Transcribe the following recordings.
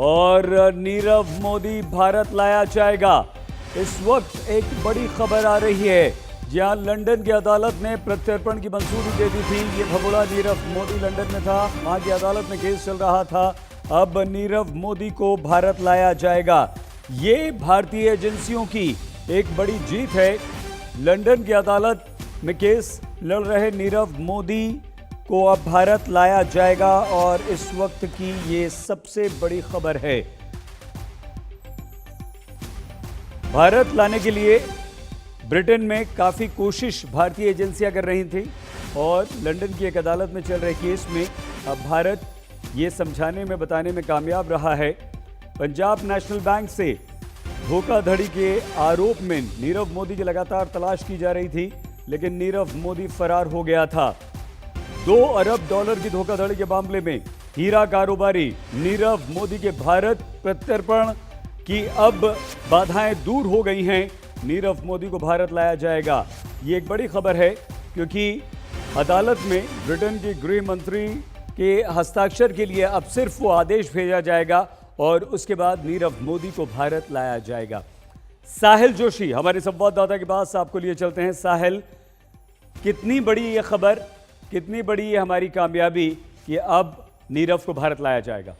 और नीरव मोदी भारत लाया जाएगा। इस वक्त एक बड़ी खबर आ रही है, जहां लंदन की अदालत ने प्रत्यर्पण की मंजूरी दे दी थी। ये भगोड़ा नीरव मोदी लंदन में था, वहां की अदालत में केस चल रहा था। अब नीरव मोदी को भारत लाया जाएगा। ये भारतीय एजेंसियों की एक बड़ी जीत है। लंदन की अदालत में केस लड़ रहे नीरव मोदी को अब भारत लाया जाएगा और इस वक्त की ये सबसे बड़ी खबर है। भारत लाने के लिए ब्रिटेन में काफी कोशिश भारतीय एजेंसियां कर रही थी और लंदन की एक अदालत में चल रहे केस में अब भारत ये समझाने में बताने में कामयाब रहा है। पंजाब नेशनल बैंक से धोखाधड़ी के आरोप में नीरव मोदी की लगातार तलाश की जा रही थी, लेकिन नीरव मोदी फरार हो गया था। $2 अरब की धोखाधड़ी के मामले में हीरा कारोबारी नीरव मोदी के भारत प्रत्यर्पण की अब बाधाएं दूर हो गई हैं। नीरव मोदी को भारत लाया जाएगा। ये एक बड़ी खबर है, क्योंकि अदालत में ब्रिटेन के गृह मंत्री के हस्ताक्षर के लिए अब सिर्फ वो आदेश भेजा जाएगा और उसके बाद नीरव मोदी को भारत लाया जाएगा। साहिल जोशी हमारे संवाददाता के पास आपको लिए चलते हैं। साहिल, कितनी बड़ी ये खबर, कितनी बड़ी ये हमारी कामयाबी कि अब नीरव को भारत लाया जाएगा?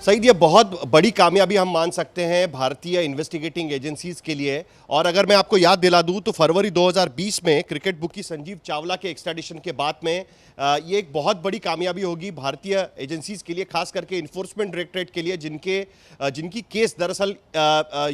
सईद, ये बहुत बड़ी कामयाबी हम मान सकते हैं भारतीय इन्वेस्टिगेटिंग एजेंसीज के लिए। और अगर मैं आपको याद दिला दूं तो फरवरी 2020 में क्रिकेट बुकी संजीव चावला के एक्सट्राडिशन के बाद में ये एक बहुत बड़ी कामयाबी होगी भारतीय एजेंसीज के लिए, खास करके इन्फोर्समेंट डायरेक्टरेट के लिए, जिनकी केस दरअसल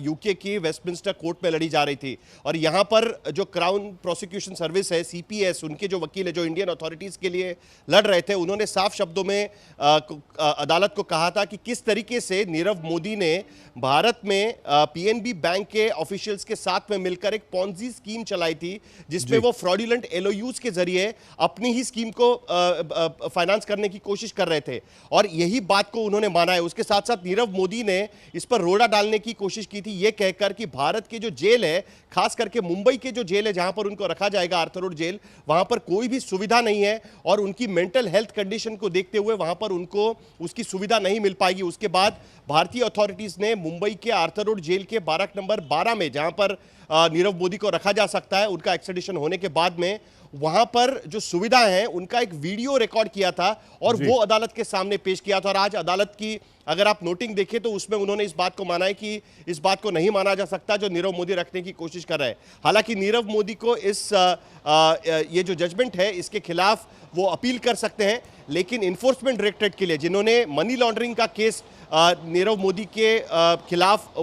यूके की वेस्टमिंस्टर कोर्ट में लड़ी जा रही थी। और यहाँ पर जो क्राउन प्रोसिक्यूशन सर्विस है, CPS, उनके जो वकील है जो इंडियन अथॉरिटीज़ के लिए लड़ रहे थे, उन्होंने साफ शब्दों में अदालत को कहा था कि किस तरीके से नीरव मोदी ने भारत में PNB बैंक के ऑफिशियल्स के साथ में मिलकर एक पॉन्जी स्कीम चलाई थी, जिसमें वो फ्रॉडुलेंट LOUs के जरिए अपनी ही स्कीम को फाइनेंस करने की कोशिश कर रहे थे। और यही बात को उन्होंने माना है। उसके साथ साथ नीरव मोदी ने इस पर रोड़ा डालने की कोशिश की थी, ये कहकर कि भारत की जो जेल है, खास करके मुंबई के जो जेल है जहां पर उनको रखा जाएगा, आर्थर रोड जेल, वहां पर कोई भी सुविधा नहीं है और उनकी मेंटल हेल्थ कंडीशन को देखते हुए वहां पर उनको उसकी सुविधा नहीं मिल पाएगी। उसके बाद भारतीय अथॉरिटीज ने मुंबई के आर्थर रोड जेल के बारक नंबर 12 में, जहां पर नीरव मोदी को रखा जा सकता है, उनका एक्सट्राडिशन होने के बाद में वहां पर जो सुविधा है उनका एक वीडियो रिकॉर्ड किया था और वो अदालत के सामने पेश किया था। और आज अदालत की अगर आप नोटिंग देखें तो उसमें उन्होंने इस बात को माना है कि इस बात को नहीं माना जा सकता जो नीरव मोदी रखने की कोशिश कर रहे हैं। हालांकि नीरव मोदी को ये जो जजमेंट है इसके खिलाफ वो अपील कर सकते हैं, लेकिन इन्फोर्समेंट डायरेक्टरेट के लिए, जिन्होंने मनी लॉन्ड्रिंग का केस नीरव मोदी के खिलाफ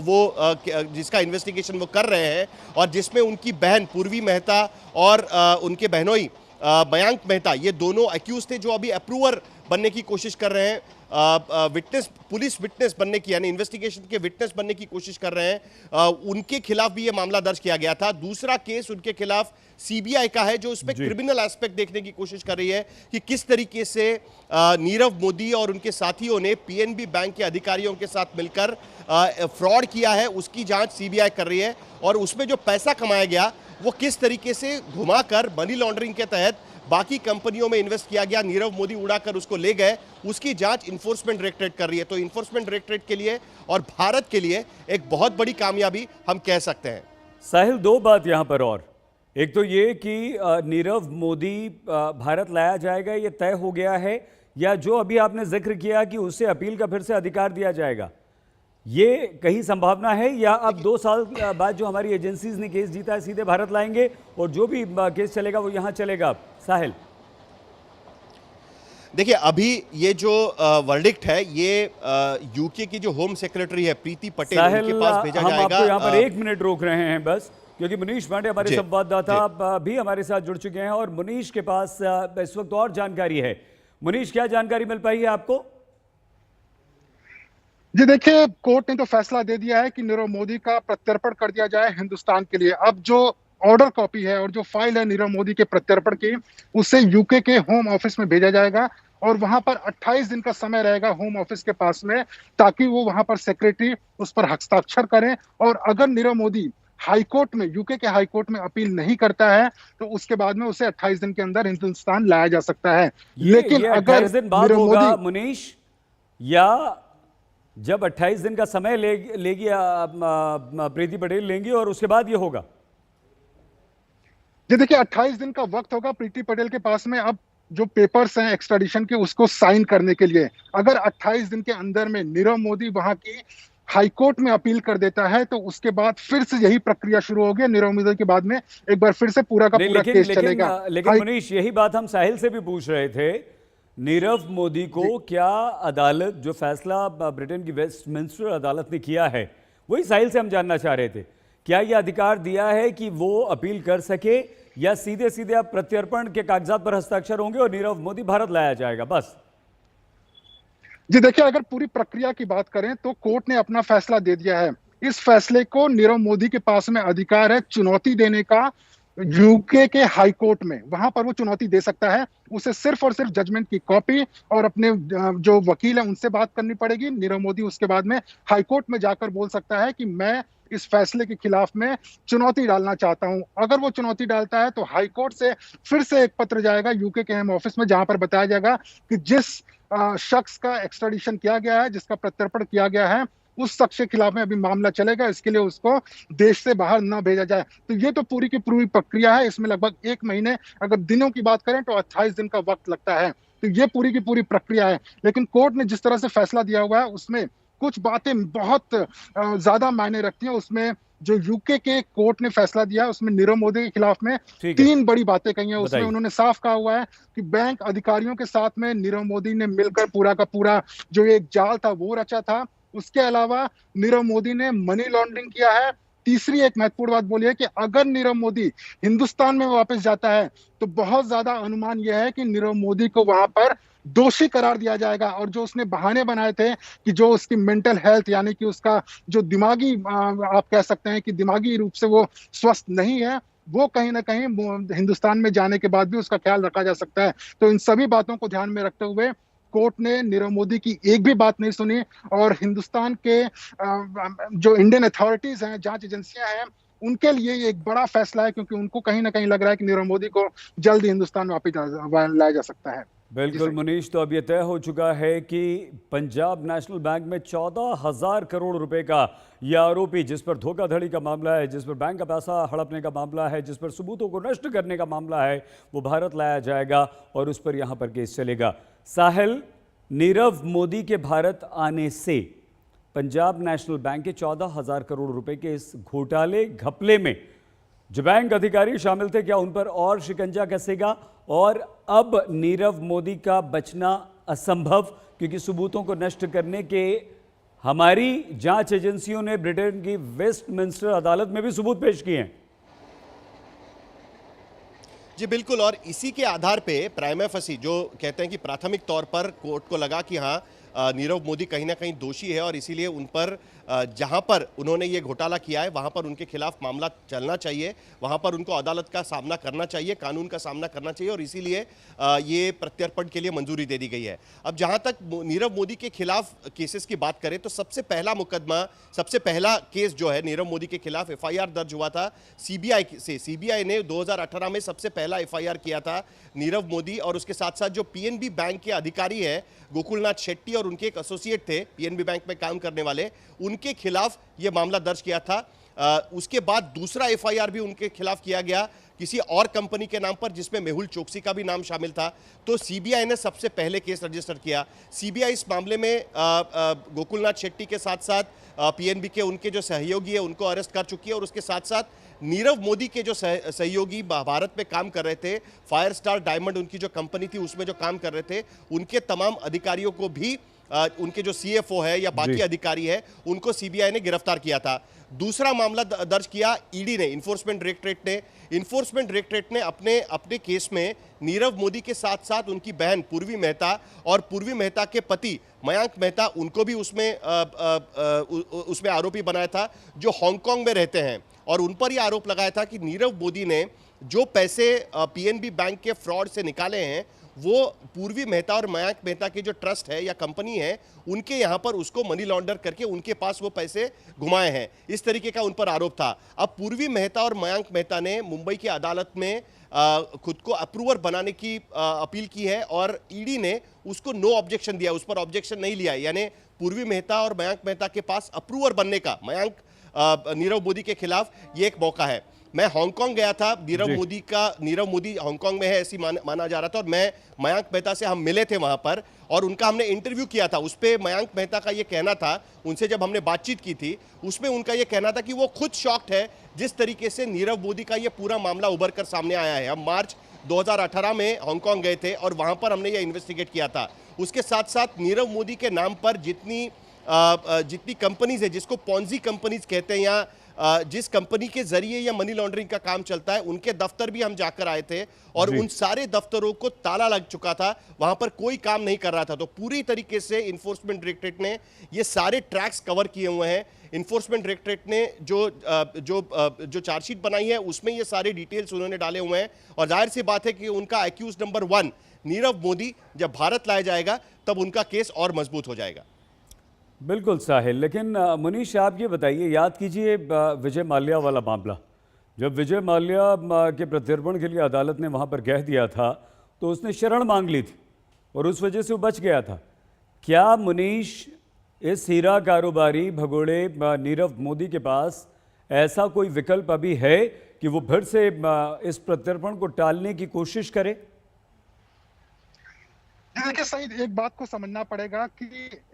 जिसका इन्वेस्टिगेशन वो कर रहे हैं और जिसमें उनकी बहन पूर्वी मेहता और उनके बहनोई मयांक मेहता, ये दोनों एक्यूज थे जो अभी अप्रूवर बनने की कोशिश कर रहे हैं, पुलिस विटनेस बनने की, यानी इन्वेस्टिगेशन के विटनेस बनने की कोशिश कर रहे हैं। उनके खिलाफ भी ये मामला दर्ज किया गया था। दूसरा केस उनके खिलाफ CBI का है, जो उस पर क्रिमिनल एस्पेक्ट देखने की कोशिश कर रही है कि किस तरीके से नीरव मोदी और उनके साथियों ने PNB बैंक के अधिकारियों के साथ मिलकर फ्रॉड किया है, उसकी जांच CBI कर रही है। और उसमें जो पैसा कमाया गया वो किस तरीके से घुमाकर मनी लॉन्ड्रिंग के तहत बाकी कंपनियों में इन्वेस्ट किया गया, नीरव मोदी उड़ाकर उसको ले गए, उसकी जांच इन्फोर्समेंट डायरेक्टरेट कर रही है। तो इन्फोर्समेंट डायरेक्टरेट के लिए और भारत के लिए एक बहुत बड़ी कामयाबी हम कह सकते हैं। साहिल, दो बात यहां पर और, एक तो ये कि नीरव मोदी भारत लाया जाएगा, ये तय हो गया है, या जो अभी आपने जिक्र किया कि उसे अपील का फिर से अधिकार दिया जाएगा, ये कहीं संभावना है, या अब 2 साल बाद जो हमारी एजेंसीज ने केस जीता है सीधे भारत लाएंगे और जो भी केस चलेगा वो यहां चलेगा? साहिल, देखिए, अभी ये जो वर्डिक्ट है ये यूके की जो होम सेक्रेटरी है प्रीति पटेल, उनके पास भेजा जाएगा। हम आपको यहाँ पर 1 मिनट रोक रहे हैं बस, क्योंकि मुनीश पांडे हमारे संवाददाता भी हमारे साथ जुड़ चुके हैं और मुनीश के पास इस वक्त और जानकारी है। मुनीश, क्या जानकारी मिल पाई है आपको? जी देखिए, कोर्ट ने तो फैसला दे दिया है कि नीरव मोदी का प्रत्यर्पण कर दिया जाए हिंदुस्तान के लिए। अब जो ऑर्डर कॉपी है और जो फाइल है नीरव मोदी के प्रत्यर्पण की, उसे यूके के होम ऑफिस में भेजा जाएगा और वहां पर 28 दिन का समय रहेगा होम ऑफिस के पास में, ताकि वो वहां पर सेक्रेटरी उस पर हस्ताक्षर करें। और अगर नीरव मोदी हाईकोर्ट में, यूके के हाईकोर्ट में अपील नहीं करता है तो उसके बाद में उसे 28 दिन के अंदर हिंदुस्तान लाया जा सकता है। लेकिन अगर नीरव मोदी, मुनीश, या जब 28 दिन का समय लेगी प्रीति पटेल लेंगी और उसके बाद ये होगा? जी देखिए, 28 दिन का वक्त होगा प्रीति पटेल के पास में। अब जो पेपर्स हैं एक्स्ट्राडिशन के, उसको साइन करने के लिए, अगर 28 दिन के अंदर में नीरव मोदी वहां की हाईकोर्ट में अपील कर देता है, तो उसके बाद फिर से यही प्रक्रिया शुरू होगी। नीरव मोदी के बाद में एक बार फिर से पूरा का नहीं, पूरा केस चलेगा। लेकिन मुनीश, यही बात हम साहिल से भी पूछ रहे थे। नीरव मोदी को क्या अदालत, जो फैसला ब्रिटेन की वेस्टमिंस्टर अदालत ने किया है, वही साहिल से हम जानना चाह रहे थे, क्या यह अधिकार दिया है कि वो अपील कर सके, या सीधे सीधे अब प्रत्यर्पण के कागजात पर हस्ताक्षर होंगे और नीरव मोदी भारत लाया जाएगा बस? जी देखिए, अगर पूरी प्रक्रिया की बात करें तो कोर्ट ने अपना फैसला दे दिया है। इस फैसले को नीरव मोदी के पास में अधिकार है चुनौती देने का यूके के हाई कोर्ट में। वहां पर वो चुनौती दे सकता है। उसे सिर्फ और सिर्फ जजमेंट की कॉपी और अपने जो वकील है उनसे बात करनी पड़ेगी। नीरव मोदी उसके बाद में हाई कोर्ट में जाकर बोल सकता है कि मैं इस फैसले के खिलाफ में चुनौती डालना चाहता हूं। अगर वो चुनौती डालता है तो हाई कोर्ट से फिर से एक पत्र जाएगा यूके के होम ऑफिस में, जहां पर बताया जाएगा कि जिस शख्स का एक्स्ट्राडिशन किया गया है, जिसका प्रत्यर्पण किया गया है, उस शख्स के खिलाफ में अभी मामला चलेगा। इसके लिए उसको देश से बाहर न भेजा जाए। तो ये तो पूरी की पूरी प्रक्रिया है। इसमें लगभग 1 महीने, अगर दिनों की बात करें तो 28 दिन का वक्त लगता है। तो ये पूरी की पूरी प्रक्रिया है। लेकिन कोर्ट ने जिस तरह से फैसला दिया हुआ है, उसमें कुछ बातें बहुत ज्यादा मायने रखती हैं। उसमें जो यूके के कोर्ट ने फैसला दिया है, उसमें नीरव मोदी के खिलाफ में 3 बड़ी बातें कही हैं। उसमें उन्होंने साफ कहा हुआ है कि बैंक अधिकारियों के साथ में नीरव मोदी ने मिलकर पूरा का पूरा जो एक जाल था वो रचा था। उसके अलावा नीरव मोदी ने मनी लॉन्ड्रिंग किया है। तीसरी एक महत्वपूर्ण बात बोली है कि अगर नीरव मोदी हिंदुस्तान में वापस जाता है तो बहुत ज्यादा अनुमान यह है कि नीरव मोदी को वहां पर दोषी करार दिया जाएगा। और जो उसने बहाने बनाए थे कि जो उसकी मेंटल हेल्थ, यानी कि उसका जो दिमागी, आप कह सकते हैं कि दिमागी रूप से वो स्वस्थ नहीं है, वो कहीं ना कहीं हिंदुस्तान में जाने के बाद भी उसका ख्याल रखा जा सकता है। तो इन सभी बातों को ध्यान में रखते हुए कोर्ट ने नीरव मोदी की एक भी बात नहीं सुनी। और हिंदुस्तान के जो इंडियन अथॉरिटीज हैं, जांच एजेंसियां हैं, उनके लिए ये एक बड़ा फैसला है, क्योंकि उनको कहीं ना कहीं लग रहा है कि नीरव मोदी को जल्द ही हिंदुस्तान वापस लाया जा सकता है। बिल्कुल मुनीश, तो अब यह तय हो चुका है कि पंजाब नेशनल बैंक में 14,000 करोड़ रुपए का यह आरोपी, जिस पर धोखाधड़ी का मामला है, जिस पर बैंक का पैसा हड़पने का मामला है, जिस पर सबूतों को नष्ट करने का मामला है, वो भारत लाया जाएगा और उस पर यहाँ पर केस चलेगा। साहिल, नीरव मोदी के भारत आने से पंजाब नेशनल बैंक के 14,000 करोड़ रुपए के इस घोटाले घपले में जो बैंक अधिकारी शामिल थे, क्या उन पर और शिकंजा कसेगा और अब नीरव मोदी का बचना असंभव, क्योंकि सबूतों को नष्ट करने के हमारी जांच एजेंसियों ने ब्रिटेन की वेस्टमिंस्टर अदालत में भी सबूत पेश किए हैं? जी बिल्कुल, और इसी के आधार पे प्राइमा फसी, जो कहते हैं कि प्राथमिक तौर पर कोर्ट को लगा कि हाँ नीरव मोदी कहीं ना कहीं दोषी है और इसीलिए उन पर जहां पर उन्होंने ये घोटाला किया है वहां पर उनके खिलाफ मामला चलना चाहिए, वहां पर उनको अदालत का सामना करना चाहिए, कानून का सामना करना चाहिए, और इसीलिए ये प्रत्यर्पण के लिए मंजूरी दे दी गई है। अब जहां तक नीरव मोदी के खिलाफ केसेस की बात करें तो सबसे पहला मुकदमा, सबसे पहला केस जो है नीरव मोदी के खिलाफ FIR दर्ज हुआ था CBI से। CBI ने 2018 में सबसे पहला FIR किया था नीरव मोदी और उसके साथ साथ जो PNB बैंक के अधिकारी है गोकुलनाथ शेट्टी और उनके एक एसोसिएट थे PNB बैंक में काम करने वाले, उनके खिलाफ यह मामला दर्ज किया था। उसके बाद दूसरा FIR भी उनके खिलाफ किया गया किसी और कंपनी के नाम पर, जिसमें मेहुल चोकसी का भी नाम शामिल था। तो CBI ने सबसे पहले केस रजिस्टर किया। CBI इस मामले में गोकुलनाथ शेट्टी के साथ साथ PNB के उनके जो सहयोगी है उनको अरेस्ट कर चुकी है, और उसके साथ साथ नीरव मोदी के जो सहयोगी भारत में काम कर रहे थे, फायर स्टार डायमंड उनकी जो कंपनी थी उसमें जो काम कर रहे थे, उनके तमाम अधिकारियों को भी उनके जो CFO है या बाकी अधिकारी है उनको CBI ने गिरफ्तार किया था। दूसरा मामला दर्ज किया ED ने, इन्फोर्समेंट डायरेक्टरेट ने। इन्फोर्समेंट डायरेक्टरेट ने अपने केस में नीरव मोदी के साथ साथ उनकी बहन पूर्वी मेहता और पूर्वी मेहता के पति मयांक मेहता, उनको भी उसमें आरोपी बनाया था, जो हांगकांग में रहते हैं, और उन पर यह आरोप लगाया था कि नीरव मोदी ने जो पैसे पीएनबी बैंक के फ्रॉड से निकाले हैं वो पूर्वी मेहता और मयांक मेहता की जो ट्रस्ट है या कंपनी है उनके यहाँ पर उसको मनी लॉन्डर करके उनके पास वो पैसे घुमाए हैं, इस तरीके का उन पर आरोप था। अब पूर्वी मेहता और मयांक मेहता ने मुंबई की अदालत में खुद को अप्रूवर बनाने की अपील की है और ईडी ने उसको नो ऑब्जेक्शन दिया, उस पर ऑब्जेक्शन नहीं लिया। यानी पूर्वी मेहता और मयांक मेहता के पास अप्रूवर बनने का नीरव मोदी के खिलाफ ये एक मौका है। मैं हांगकांग गया था, नीरव मोदी हांगकांग में है ऐसी माना जा रहा था और मैं मयांक मेहता से हम मिले थे वहां पर और उनका हमने इंटरव्यू किया था। उस पे मयांक मेहता का ये कहना था, उनसे जब हमने बातचीत की थी उसमें उनका ये कहना था कि वो खुद शॉक्ड है जिस तरीके से नीरव मोदी का ये पूरा मामला उभर कर सामने आया है। हम मार्च 2018 में हांगकांग गए थे और वहां पर हमने ये इन्वेस्टिगेट किया था। उसके साथ साथ नीरव मोदी के नाम पर जितनी कंपनीज है, जिसको पॉन्जी कंपनीज कहते हैं या जिस कंपनी के जरिए या मनी लॉन्ड्रिंग का काम चलता है, उनके दफ्तर भी हम जाकर आए थे और उन सारे दफ्तरों को ताला लग चुका था, वहां पर कोई काम नहीं कर रहा था। तो पूरी तरीके से इन्फोर्समेंट डायरेक्टरेट ने ये सारे ट्रैक्स कवर किए हुए हैं। इन्फोर्समेंट डायरेक्टरेट ने जो चार्जशीट बनाई है उसमें ये सारे डिटेल्स उन्होंने डाले हुए हैं और जाहिर सी बात है कि उनका एक्यूज नंबर 1 नीरव मोदी जब भारत लाया जाएगा तब उनका केस और मजबूत हो जाएगा। बिल्कुल साहिल, लेकिन मनीष आप ये बताइए, याद कीजिए विजय माल्या वाला मामला, जब विजय माल्या के प्रत्यर्पण के लिए अदालत ने वहाँ पर कह दिया था तो उसने शरण मांग ली थी और उस वजह से वो बच गया था। क्या मनीष इस हीरा कारोबारी भगोड़े नीरव मोदी के पास ऐसा कोई विकल्प अभी है कि वो फिर से इस प्रत्यर्पण को टालने की कोशिश करे? देखिए सईद, एक बात को समझना पड़ेगा कि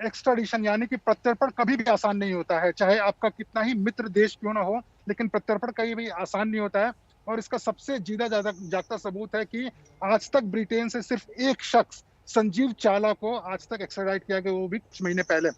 एक्स्ट्राडिशन यानी कि प्रत्यर्पण कभी भी आसान नहीं होता है, चाहे आपका कितना ही मित्र देश क्यों ना हो, लेकिन प्रत्यर्पण कभी भी आसान नहीं होता है। और इसका सबसे जागता सबूत है कि आज तक ब्रिटेन से सिर्फ एक शख्स संजीव चावला को आज तक एक्स्ट्राडाइट किया गया, वो भी कुछ महीने पहले।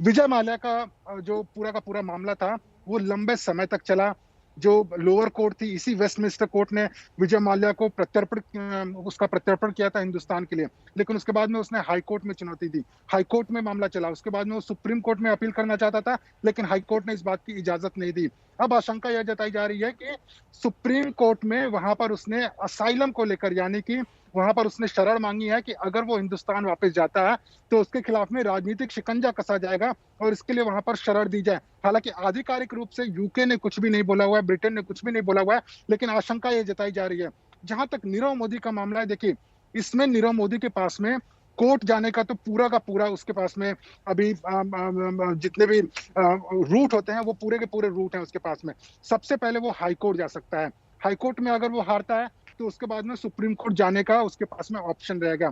विजय माल्या का जो पूरा का पूरा मामला था वो लंबे समय तक चला। जो लोअर कोर्ट थी, इसी वेस्टमिंस्टर कोर्ट ने विजय माल्या को उसका प्रत्यर्पण किया था हिंदुस्तान के लिए, लेकिन उसके बाद में उसने हाई कोर्ट में चुनौती दी। हाई कोर्ट में मामला चला, उसके बाद में वो सुप्रीम कोर्ट में अपील करना चाहता था, लेकिन हाई कोर्ट ने इस बात की इजाजत नहीं दी। अब आशंका यह जताई जा रही है कि सुप्रीम कोर्ट में वहां पर उसने असाइलम को लेकर, यानी कि वहां पर उसने शरण मांगी है कि अगर वो हिंदुस्तान वापस जाता है तो उसके खिलाफ में राजनीतिक शिकंजा कसा जाएगा और इसके लिए वहां पर शरण दी जाए। हालांकि आधिकारिक रूप से यूके ने कुछ भी नहीं बोला हुआ है, ब्रिटेन ने कुछ भी नहीं बोला हुआ है, लेकिन आशंका ये जताई जा रही है। जहां तक नीरव मोदी का मामला है, देखिए इसमें नीरव मोदी के पास में कोर्ट जाने का तो पूरा का पूरा उसके पास में अभी जितने भी रूट होते हैं वो पूरे के पूरे रूट हैं उसके पास में। सबसे पहले वो हाई कोर्ट जा सकता है, हाई कोर्ट में अगर वो हारता है तो उसके बाद में सुप्रीम कोर्ट जाने का उसके पास में ऑप्शन रहेगा।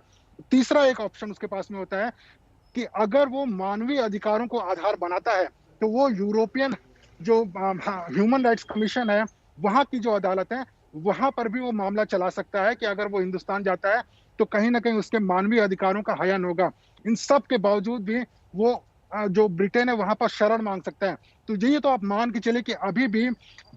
तीसरा एक ऑप्शन उसके पास में होता है कि अगर वो मानवीय अधिकारों को आधार बनाता है तो वो यूरोपियन जो ह्यूमन राइट्स कमीशन है वहां की जो अदालत है वहां पर भी वो मामला चला सकता है कि अगर वो हिंदुस्तान जाता है तो कहीं ना कहीं उसके मानवीय अधिकारों का हनन होगा। इन सब के बावजूद भी वो जो ब्रिटेन है वहां पर शरण मांग सकता है। तो ये तो आप मान के चले कि अभी भी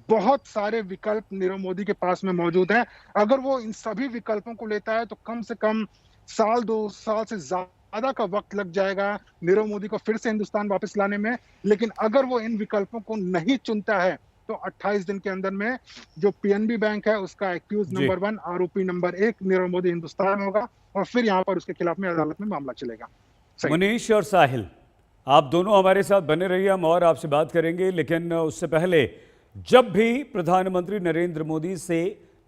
बहुत सारे विकल्प नीरव मोदी के पास में मौजूद हैं। अगर वो इन सभी विकल्पों को लेता है तो कम से कम 1-2 साल से ज्यादा का वक्त लग जाएगा नीरव मोदी को फिर से हिंदुस्तान वापस लाने में। लेकिन अगर वो इन विकल्पों को नहीं चुनता है तो 28 दिन के अंदर में जो पीएनबी बैंक है उसका एक्यूज नंबर 1, आरोपी नंबर 1 नीरव मोदी हिंदुस्तान होगा और फिर यहाँ पर उसके खिलाफ में अदालत में मामला चलेगा। मनीष और साहिल, आप दोनों हमारे साथ बने रहिए, हम और आपसे बात करेंगे, लेकिन उससे पहले जब भी प्रधानमंत्री नरेंद्र मोदी से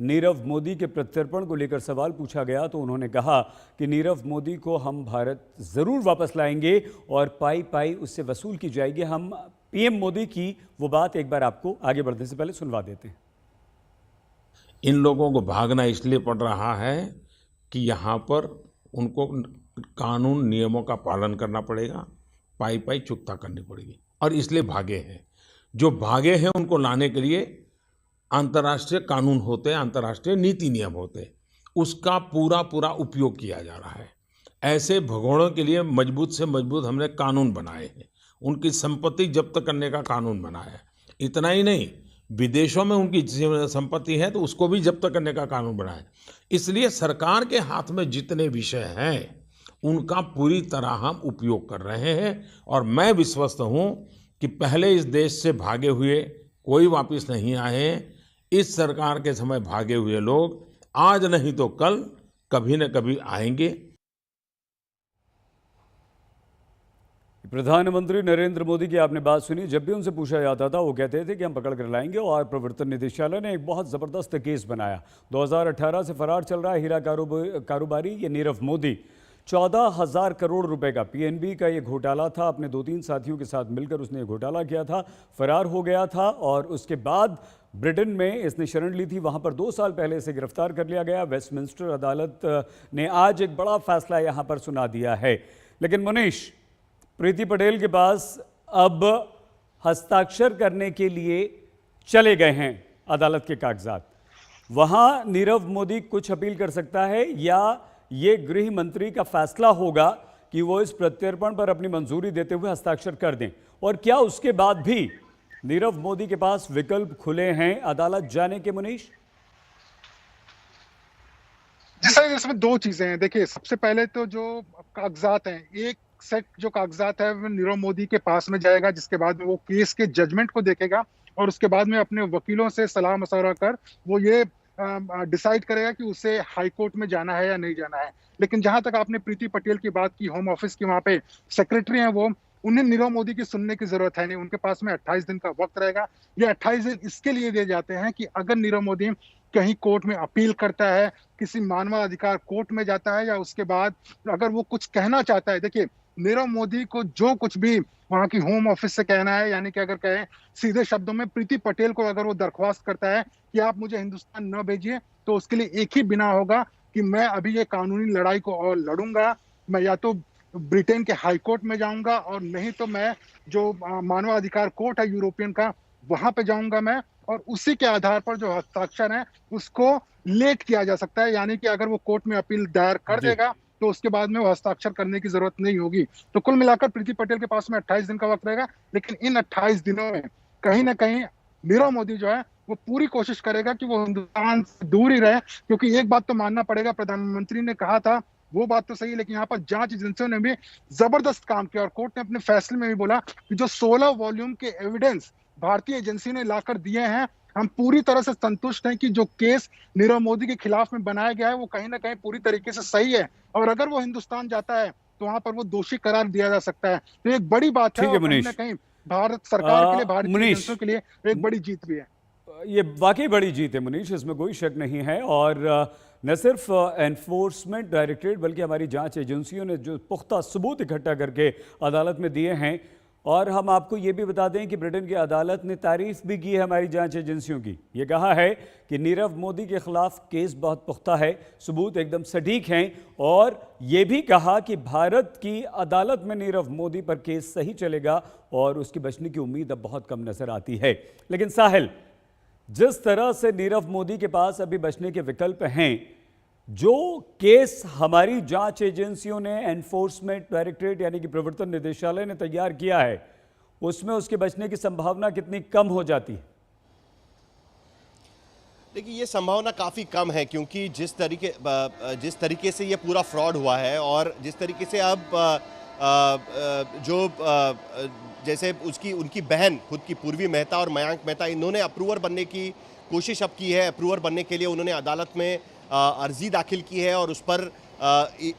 नीरव मोदी के प्रत्यर्पण को लेकर सवाल पूछा गया तो उन्होंने कहा कि नीरव मोदी को हम भारत ज़रूर वापस लाएंगे और पाई पाई उससे वसूल की जाएगी। हम पीएम मोदी की वो बात एक बार आपको आगे बढ़ने से पहले सुनवा देते हैं। इन लोगों को भागना इसलिए पड़ रहा है कि यहाँ पर उनको कानून नियमों का पालन करना पड़ेगा, पाई पाई चुकता करनी पड़ेगी और इसलिए भागे हैं। जो भागे हैं उनको लाने के लिए अंतर्राष्ट्रीय कानून होते हैं, अंतर्राष्ट्रीय नीति नियम होते हैं, उसका पूरा पूरा उपयोग किया जा रहा है। ऐसे भगोड़ों के लिए मजबूत से मजबूत हमने कानून बनाए हैं, उनकी संपत्ति जब्त करने का कानून बनाया है। इतना ही नहीं, विदेशों में उनकी संपत्ति है तो उसको भी जब्त करने का कानून बनाया है। इसलिए सरकार के हाथ में जितने विषय हैं उनका पूरी तरह हम उपयोग कर रहे हैं और मैं विश्वस्त हूँ कि पहले इस देश से भागे हुए कोई वापस नहीं आए हैं। इस सरकार के समय भागे हुए लोग आज नहीं तो कल कभी न कभी आएंगे। प्रधानमंत्री नरेंद्र मोदी की आपने बात सुनी। जब भी उनसे पूछा जाता था वो कहते थे कि हम पकड़ कर लाएंगे, और प्रवर्तन निदेशालय ने एक बहुत ज़बरदस्त केस बनाया। 2018 से फरार चल रहा है हीरा कारोबारी ये नीरव मोदी। 14,000 करोड़ रुपए का पीएनबी का ये घोटाला था। अपने 2-3 साथियों के साथ मिलकर उसने ये घोटाला किया था, फरार हो गया था और उसके बाद ब्रिटेन में इसने शरण ली थी। वहां पर 2 साल पहले इसे गिरफ्तार कर लिया गया। वेस्टमिंस्टर अदालत ने आज एक बड़ा फैसला यहां पर सुना दिया है। लेकिन मुनीश, प्रीति पटेल के पास अब हस्ताक्षर करने के लिए चले गए हैं अदालत के कागजात। वहां नीरव मोदी कुछ अपील कर सकता है, या ये गृह मंत्री का फैसला होगा कि वो इस प्रत्यर्पण पर अपनी मंजूरी देते हुए हस्ताक्षर कर दें? और क्या उसके बाद भी नीरव मोदी के पास विकल्प खुले हैं अदालत जाने के, मुनीश? जैसे इसमें दो चीजें हैं। देखिए, सबसे पहले तो जो कागजात हैं, एक सेट जो कागजात है वो नीरव मोदी के पास में जाएगा, जिसके बाद में वो केस के जजमेंट को देखेगा और उसके बाद में अपने वकीलों से सलाह मशवरा कर वो ये डिसाइड करेगा कि उसे हाई कोर्ट में जाना है या नहीं जाना है। लेकिन जहां तक आपने प्रीति पटेल की बात की, होम ऑफिस की वहां पे सेक्रेटरी हैं वो, उन्हें नीरव मोदी की सुनने की जरूरत है नहीं। उनके पास में 28 दिन का वक्त रहेगा। ये 28 दिन इसके लिए दिए जाते हैं कि अगर नीरव मोदी कहीं कोर्ट में अपील करता है, किसी मानवाधिकार कोर्ट में जाता है, या उसके बाद अगर वो कुछ कहना चाहता है। देखिए, नीरव मोदी को जो कुछ भी वहां की होम ऑफिस से कहना है, यानी कि अगर कहें सीधे शब्दों में, प्रीति पटेल को अगर वो दरख्वास्त करता है कि आप मुझे हिंदुस्तान न भेजिए, तो उसके लिए एक ही बिना होगा कि मैं अभी ये कानूनी लड़ाई को और लड़ूंगा। मैं या तो ब्रिटेन के हाई कोर्ट में जाऊंगा, और नहीं तो मैं जो मानवाधिकार कोर्ट है यूरोपियन का, वहां पे जाऊंगा मैं, और उसी के आधार पर जो हस्ताक्षर है उसको लेट किया जा सकता है। यानी कि अगर वो कोर्ट में अपील दायर कर देगा तो उसके बाद में वो हस्ताक्षर करने की जरूरत नहीं होगी। तो कुल मिलाकर प्रीति पटेल के पास में 28 दिन का वक्त रहेगा। लेकिन इन 28 दिनों में कहीं ना कहीं नीरव मोदी जो है वो पूरी कोशिश करेगा कि वो हिंदुस्तान से दूर ही रहे, क्योंकि एक बात तो मानना पड़ेगा, प्रधानमंत्री ने कहा था वो बात तो सही है, लेकिन यहाँ पर जांच एजेंसियों ने भी जबरदस्त काम किया और कोर्ट ने अपने फैसले में भी बोला कि जो 16 वॉल्यूम के एविडेंस भारतीय एजेंसी ने लाकर दिए हैं, हम पूरी तरह से संतुष्ट हैं कि जो केस नीरव मोदी के खिलाफ में बनाया गया है वो कहीं ना कहीं पूरी तरीके से सही है, और अगर वो हिंदुस्तान जाता है तो वहां पर वो दोषी करार दिया जा सकता है। तो एक बड़ी बात है, और कहीं ना कहीं भारत सरकार के लिए, भारतीय एजेंसियों के लिए एक बड़ी जीत भी है। ये वाकई बड़ी जीत है मुनीश, इसमें कोई शक नहीं है। और न सिर्फ एनफोर्समेंट डायरेक्टरेट बल्कि हमारी जांच एजेंसियों ने जो पुख्ता सबूत इकट्ठा करके अदालत में दिए हैं। और हम आपको ये भी बता दें कि ब्रिटेन की अदालत ने तारीफ भी की है हमारी जांच एजेंसियों की। ये कहा है कि नीरव मोदी के खिलाफ केस बहुत पुख्ता है, सबूत एकदम सटीक हैं, और ये भी कहा कि भारत की अदालत में नीरव मोदी पर केस सही चलेगा और उसकी बचने की उम्मीद अब बहुत कम नजर आती है। लेकिन साहिल, जिस तरह से नीरव मोदी के पास अभी बचने के विकल्प हैं, जो केस हमारी जांच एजेंसियों ने, एनफोर्समेंट डायरेक्टरेट यानी कि प्रवर्तन निदेशालय ने तैयार किया है, उसमें उसके बचने की संभावना कितनी कम हो जाती है? देखिए, ये संभावना काफ़ी कम है, क्योंकि जिस तरीके से ये पूरा फ्रॉड हुआ है और जिस तरीके से अब जैसे उनकी बहन खुद की पूर्वी मेहता और मयांक मेहता, इन्होंने अप्रूवर बनने की कोशिश अब की है। अप्रूवर बनने के लिए उन्होंने अदालत में अर्जी दाखिल की है और उस पर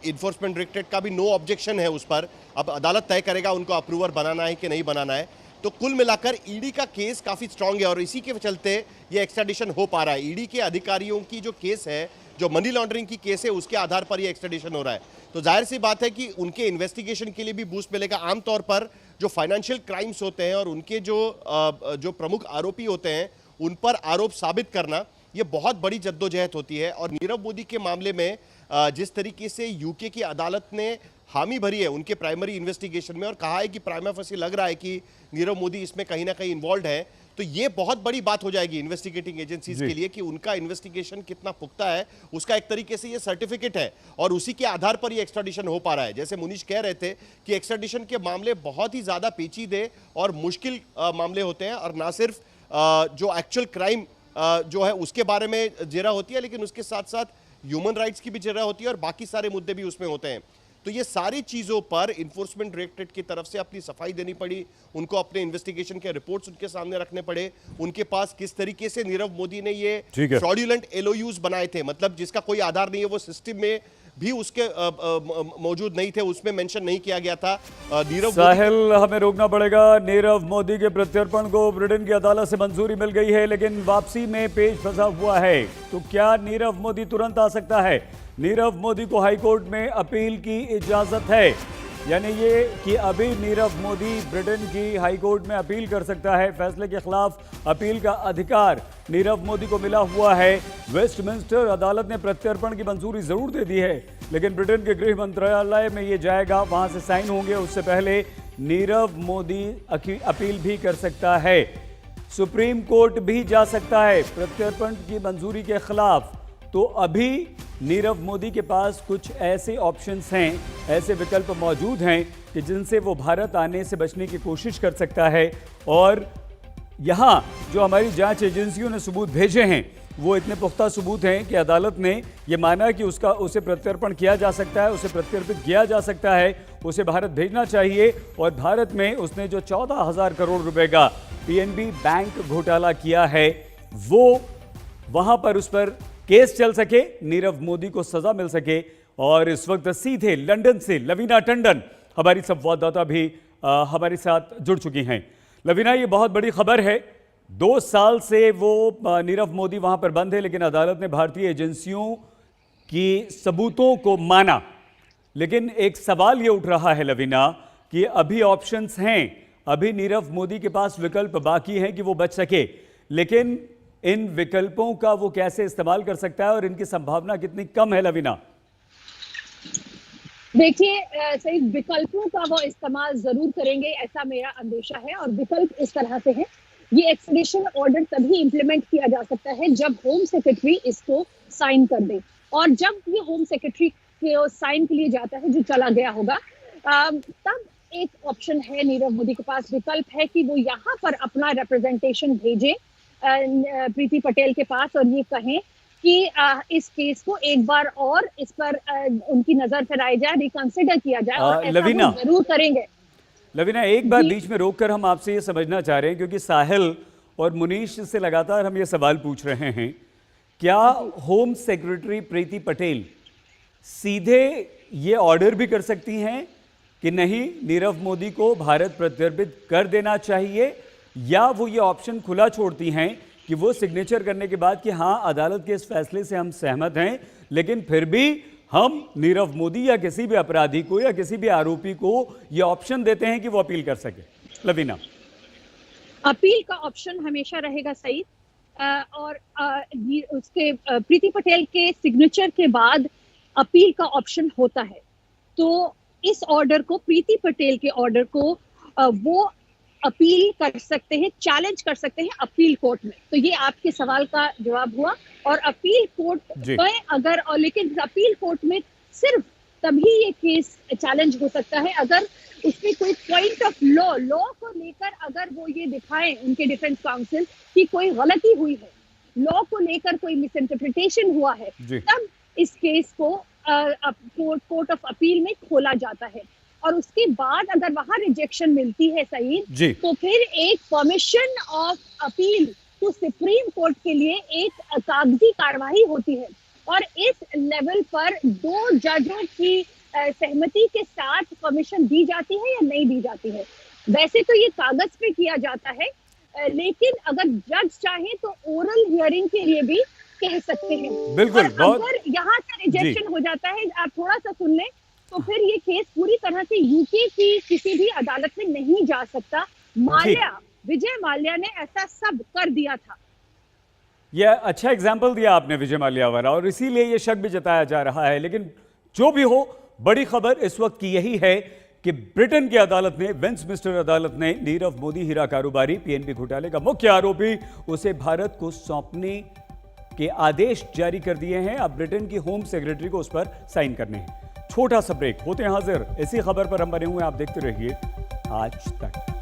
इन्फोर्समेंट डायरेक्टरेट का भी नो ऑब्जेक्शन है। उस पर अब अदालत तय करेगा उनको अप्रूवर बनाना है कि नहीं बनाना है। तो कुल मिलाकर ईडी का केस काफ़ी स्ट्रांग है और इसी के चलते ये एक्सट्राडिशन हो पा रहा है। ईडी के अधिकारियों की जो केस है, जो मनी लॉन्ड्रिंग की केस है, उसके आधार पर ये एक्सट्राडिशन हो रहा है। तो जाहिर सी बात है कि उनके इन्वेस्टिगेशन के लिए भी बूस्ट मिलेगा। आमतौर पर जो फाइनेंशियल क्राइम्स होते हैं और उनके जो प्रमुख आरोपी होते हैं उन पर आरोप साबित करना, ये बहुत बड़ी जद्दोजहद होती है। और नीरव मोदी के मामले में जिस तरीके से यूके की अदालत ने हामी भरी है उनके प्राइमरी इन्वेस्टिगेशन में और कहा है कि प्राइमा फेसी लग रहा है कि नीरव मोदी इसमें कहीं ना कहीं इन्वॉल्व है, तो ये बहुत बड़ी बात हो जाएगी इन्वेस्टिगेटिंग एजेंसीज के लिए कि उनका इन्वेस्टिगेशन कितना पुख्ता है। उसका एक तरीके से ये सर्टिफिकेट है और उसी के आधार पर ये एक्स्ट्राडिशन हो पा रहा है। जैसे मुनीश कह रहे थे कि एक्स्ट्राडिशन के मामले बहुत ही ज़्यादा पेचीदे और मुश्किल मामले होते हैं, और ना सिर्फ जो एक्चुअल क्राइम जो है उसके बारे में जेरा होती है, लेकिन उसके साथ साथ ह्यूमन राइट्स की भी जेरा होती है और बाकी सारे मुद्दे भी उसमें होते हैं। तो ये सारी चीजों पर इन्फोर्समेंट डायरेक्टरेट की तरफ से अपनी सफाई देनी पड़ी, उनको अपने इन्वेस्टिगेशन के रिपोर्ट्स उनके सामने रखने पड़े, उनके पास किस तरीके से नीरव मोदी ने ये ठीक है। फ्रॉडुलेंट एलओयूज बनाए थे, मतलब जिसका कोई आधार नहीं है, वो सिस्टम में भी उसके मौजूद नहीं थे, उसमें मेंशन नहीं किया गया था। नीरव साहिल, हमें रोकना पड़ेगा। नीरव मोदी के प्रत्यर्पण को ब्रिटेन की अदालत से मंजूरी मिल गई है, लेकिन वापसी में पेच फंसा हुआ है। तो क्या नीरव मोदी तुरंत आ सकता है? नीरव मोदी को हाईकोर्ट में अपील की इजाजत है, यानी ये कि अभी नीरव मोदी ब्रिटेन की हाईकोर्ट में अपील कर सकता है। फैसले के खिलाफ अपील का अधिकार नीरव मोदी को मिला हुआ है। वेस्टमिंस्टर अदालत ने प्रत्यर्पण की मंजूरी जरूर दे दी है, लेकिन ब्रिटेन के गृह मंत्रालय में ये जाएगा, वहां से साइन होंगे। उससे पहले नीरव मोदी अपील भी कर सकता है, सुप्रीम कोर्ट भी जा सकता है प्रत्यर्पण की मंजूरी के खिलाफ। तो अभी नीरव मोदी के पास कुछ ऐसे ऑप्शंस हैं, ऐसे विकल्प मौजूद हैं कि जिनसे वो भारत आने से बचने की कोशिश कर सकता है। और यहाँ जो हमारी जांच एजेंसियों ने सबूत भेजे हैं, वो इतने पुख्ता सबूत हैं कि अदालत ने ये माना कि उसे प्रत्यर्पण किया जा सकता है, उसे प्रत्यर्पित किया जा सकता है, उसे भारत भेजना चाहिए। और भारत में उसने जो 14,000 करोड़ रुपए का पीएनबी बैंक घोटाला किया है, वो वहां पर उस पर केस चल सके, नीरव मोदी को सजा मिल सके। और इस वक्त सीधे लंदन से लवीना टंडन हमारी संवाददाता भी हमारे साथ जुड़ चुकी हैं। लवीना, ये बहुत बड़ी खबर है। 2 साल से वो नीरव मोदी वहां पर बंद है, लेकिन अदालत ने भारतीय एजेंसियों की सबूतों को माना। लेकिन एक सवाल ये उठ रहा है लवीना कि अभी ऑप्शंस हैं, अभी नीरव मोदी के पास विकल्प बाकी हैं कि वो बच सके, लेकिन इन विकल्पों का वो कैसे इस्तेमाल कर सकता है और इनकी संभावना कितनी कम है लवीना? देखिए सही, विकल्पों का वो इस्तेमाल जरूर करेंगे, ऐसा मेरा अंदेशा है। और विकल्प इस तरह से है, ये एक्सट्रेडिशन ऑर्डर तभी इंप्लीमेंट किया जा सकता है जब होम सेक्रेटरी इसको साइन कर दे। और जब ये होम सेक्रेटरी के साइन के लिए जाता है, जो चला गया होगा, तब एक ऑप्शन है नीरव मोदी के पास, विकल्प है कि वो यहाँ पर अपना रिप्रेजेंटेशन भेजे प्रीति पटेल के पास और ये कहें कि इस केस को एक बार और इस पर उनकी नजर फिराई जाए, रिकंसिडर किया जाए। और ऐसा वो जरूर करेंगे। लवीना, एक बार बीच में रोककर हम आपसे ये समझना चाह रहे हैं, क्योंकि साहिल और मुनीश से लगातार हम ये सवाल पूछ रहे हैं, क्या होम सेक्रेटरी प्रीति पटेल सीधे ये ऑर्डर भी कर सकती हैं कि नहीं, नीरव मोदी को भारत प्रत्यर्पित कर देना चाहिए, या वो ये ऑप्शन खुला छोड़ती हैं कि वो सिग्नेचर करने के बाद कि हाँ, अदालत के इस फैसले से हम सहमत हैं, लेकिन फिर भी हम नीरव मोदी या किसी भी अपराधी को या किसी भी आरोपी को ये ऑप्शन देते हैं कि वो अपील कर सके? लवीना, अपील का ऑप्शन हमेशा रहेगा सही। और उसके प्रीति पटेल के सिग्नेचर के बाद अपील का ऑप्शन होता है। तो इस ऑर्डर को, प्रीति पटेल के ऑर्डर को वो अपील कर सकते हैं, चैलेंज कर सकते हैं अपील कोर्ट में। तो ये आपके सवाल का जवाब हुआ। और अपील कोर्ट में अगर, और लेकिन अपील कोर्ट में सिर्फ तभी ये केस चैलेंज हो सकता है अगर उसमें कोई पॉइंट ऑफ लॉ को लेकर अगर वो ये दिखाएं, उनके डिफेंस काउंसिल, कि कोई गलती हुई है, लॉ को लेकर कोई मिस इंटरप्रिटेशन हुआ है, तब इस केस को कोर्ट ऑफ अपील में खोला जाता है। और उसके बाद अगर वहां रिजेक्शन मिलती है सही, तो फिर एक permission of appeal to supreme court के लिए एक कागजी कार्रवाई होती है। और इस लेवल पर 2 जजों की सहमति के साथ परमिशन दी जाती है या नहीं दी जाती है। वैसे तो ये कागज पे किया जाता है, लेकिन अगर जज चाहे तो ओरल हियरिंग के लिए भी कह सकते हैं। बिल्कुल। अगर यहाँ से रिजेक्शन हो जाता है, आप थोड़ा सा सुन लें, तो फिर ये केस पूरी तरह से यूके की किसी भी अदालत में नहीं जा सकता। विजय माल्या ने ऐसा सब कर दिया था। यह अच्छा एग्जाम्पल दिया आपने विजय माल्या वाला, और इसीलिए यह शक भी जताया जा रहा है। लेकिन जो भी हो, बड़ी खबर इस वक्त की यही है कि ब्रिटेन की अदालत ने, वेस्टमिंस्टर अदालत ने, नीरव मोदी हीरा कारोबारी, पीएनबी घोटाले का मुख्य आरोपी, उसे भारत को सौंपने के आदेश जारी कर दिए हैं। अब ब्रिटेन की होम सेक्रेटरी को उस पर साइन करने हैं। छोटा सा ब्रेक, होते हैं हाजिर। इसी खबर पर हम बने हुए, आप देखते रहिए आज तक।